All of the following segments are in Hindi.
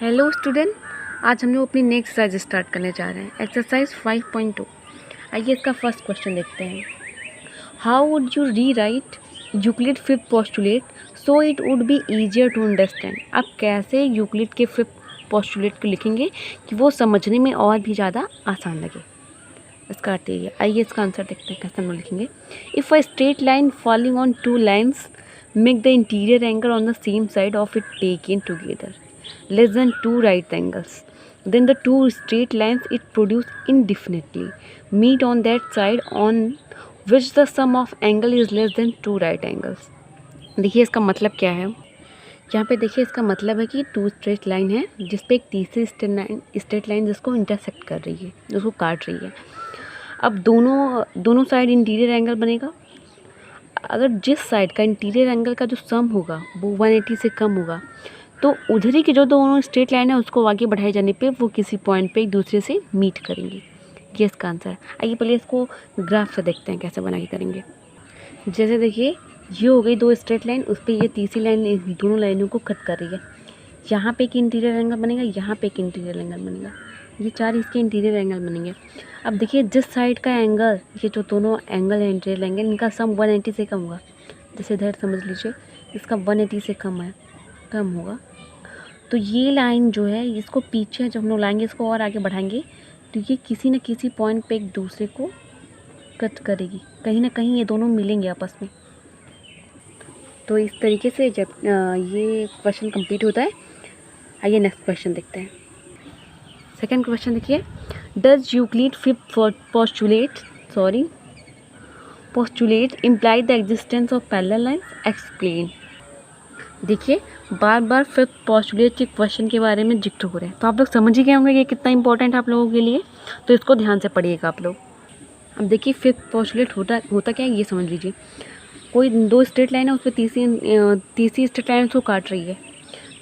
हेलो स्टूडेंट, आज हम लोग अपनी नेक्स्ट एक्सरसाइज स्टार्ट करने जा रहे हैं। एक्सरसाइज 5.2। आइए इसका फर्स्ट क्वेश्चन देखते हैं। How would you rewrite Euclid fifth postulate so it would be easier to understand. आप कैसे यूक्लिड के फिफ्थ पोस्टुलेट को लिखेंगे कि वो समझने में और भी ज़्यादा आसान लगे। इसका अर्थ यही है। आइए इसका आंसर देखते हैं कैसे हम लोग लिखेंगे। If a straight line falling on two lines make the interior angle on the same side of it taken together less than 2 right angles, then the two straight lines it produce indefinitely meet on that side on which the sum of angle is less than 2 right angles। देखिए इसका मतलब क्या है। यहाँ पे देखिए इसका मतलब है कि 2 स्ट्रेट लाइन है जिस पे एक तीसरी स्ट्रेट लाइन जिसको इंटरसेक्ट कर रही है, जिसको काट रही है। अब दोनों साइड इंटीरियर एंगल बनेगा। अगर जिस साइड का इंटीरियर एंगल का जो सम होगा वो 180 से कम होगा तो उधर ही की जो दोनों स्ट्रेट लाइन है उसको आगे बढ़ाए जाने पे वो किसी पॉइंट पे एक दूसरे से मीट करेंगी। ये इसका आंसर है। आइए पहले इसको ग्राफ से देखते हैं कैसे बना के करेंगे। जैसे देखिए ये हो गई 2 स्ट्रेट लाइन, उस पर ये तीसरी लाइन दोनों लाइनों को कट कर रही है। यहाँ पे एक इंटीरियर एंगल बनेगा, यहाँ पे एक इंटीरियर एंगल बनेगा, ये 4 इसके इंटीरियर एंगल बनेंगे। अब देखिए जिस साइड का एंगल, ये जो दोनों एंगल है इंटीरियर एंगल, इनका सम 180 से कम होगा। जैसे इधर समझ लीजिए इसका 180 से कम होगा तो ये लाइन जो है इसको पीछे जब हम लोग लाएंगे, इसको और आगे बढ़ाएंगे तो ये किसी न किसी पॉइंट पे एक दूसरे को कट करेगी, कहीं ना कहीं ये दोनों मिलेंगे आपस में। तो इस तरीके से जब ये क्वेश्चन कंप्लीट होता है। आइए नेक्स्ट क्वेश्चन देखते हैं। सेकेंड क्वेश्चन देखिए, does Euclid fifth postulate imply the existence of parallel lines, explain. देखिए बार बार फिफ्थ पोस्टुलेट के क्वेश्चन के बारे में जिक्र हो रहे हैं तो आप लोग समझ ही गए होंगे कि कितना इंपॉर्टेंट है आप लोगों के लिए, तो इसको ध्यान से पढ़िएगा आप लोग। अब देखिए फिफ्थ पोस्टुलेट होता क्या है ये समझ लीजिए। कोई 2 स्ट्रेट लाइन है, उस पर तीसरी स्ट्रेट लाइन उसको काट रही है।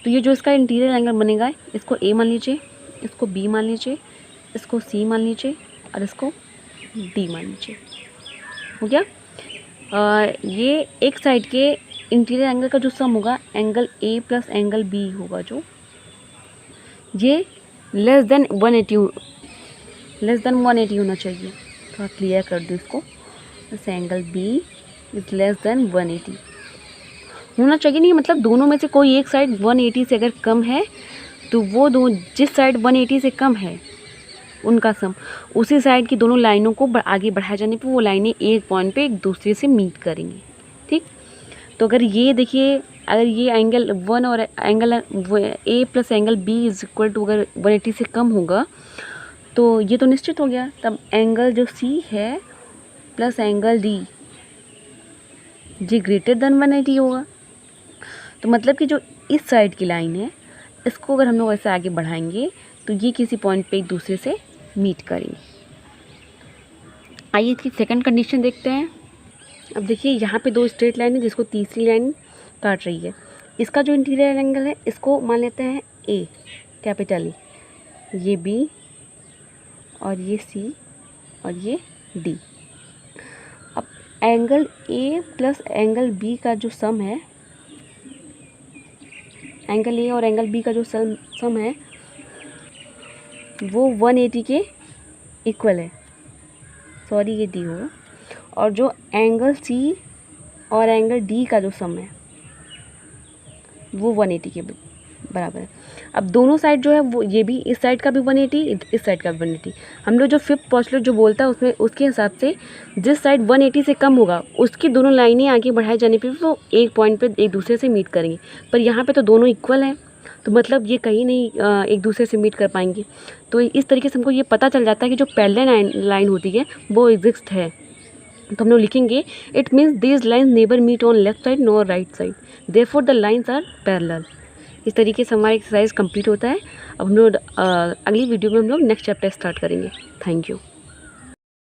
तो ये जो इसका इंटीरियर एंगल बनेगा इसको ए मान लीजिए, इसको बी मान लीजिए, इसको सी मान लीजिए और इसको डी मान लीजिए। हो गया। ये एक साइड के इंटीरियर एंगल का जो सम होगा angle A plus angle B होगा, जो ये लेस देन 180 होना चाहिए। थोड़ा क्लियर कर दूँ इसको। जैसे angle B is less than 180 होना चाहिए। नहीं मतलब दोनों में से कोई एक साइड 180 से अगर कम है तो वो जिस साइड 180 से कम है उनका सम उसी साइड की दोनों लाइनों को आगे बढ़ाए जाने पे वो लाइनें एक पॉइंट पे एक दूसरे से मीट करेंगी। ठीक, तो अगर ये देखिए अगर ये एंगल 1 और angle A plus angle B is equal to अगर 180 से कम होगा तो ये तो निश्चित हो गया। तब एंगल जो सी है प्लस एंगल डी ये ग्रेटर देन 180 होगा। तो मतलब कि जो इस साइड की लाइन है इसको अगर हम लोग ऐसे आगे बढ़ाएंगे तो ये किसी पॉइंट पे एक दूसरे से मीट करेंगे। आइए इसकी सेकंड कंडीशन देखते हैं। अब देखिए यहाँ पे 2 स्ट्रेट लाइन है जिसको तीसरी लाइन काट रही है। इसका जो इंटीरियर एंगल है इसको मान लेते हैं ए कैपिटल ए, ये बी और ये सी और ये डी। अब angle A plus angle B का जो सम है, एंगल ए और एंगल बी का जो सम है वो 180 के इक्वल है। सॉरी ये डी होगा। और जो एंगल सी और एंगल डी का जो सम है वो 180 के बराबर है। अब दोनों साइड जो है वो ये भी इस साइड का भी 180, इस साइड का भी 180। हम लोग जो फिफ्थ पोस्टुलेट जो बोलता है उसमें उसके हिसाब से जिस साइड 180 से कम होगा उसकी दोनों लाइनें आगे बढ़ाए जाने पे वो एक पॉइंट पे एक दूसरे से मीट करेंगे। पर यहाँ पे तो दोनों इक्वल हैं तो मतलब ये कहीं नहीं एक दूसरे से मीट कर पाएंगे। तो इस तरीके से हमको ये पता चल जाता है कि जो पैरेलल लाइन होती है वो एग्जिस्ट है। तो हम लोग लिखेंगे it means these lines never meet on left side nor right side, therefore the lines are parallel. इस तरीके से हमारा एक्सरसाइज कंप्लीट होता है। अब हम लोग अगली वीडियो में हम लोग नेक्स्ट चैप्टर स्टार्ट करेंगे। Thank you.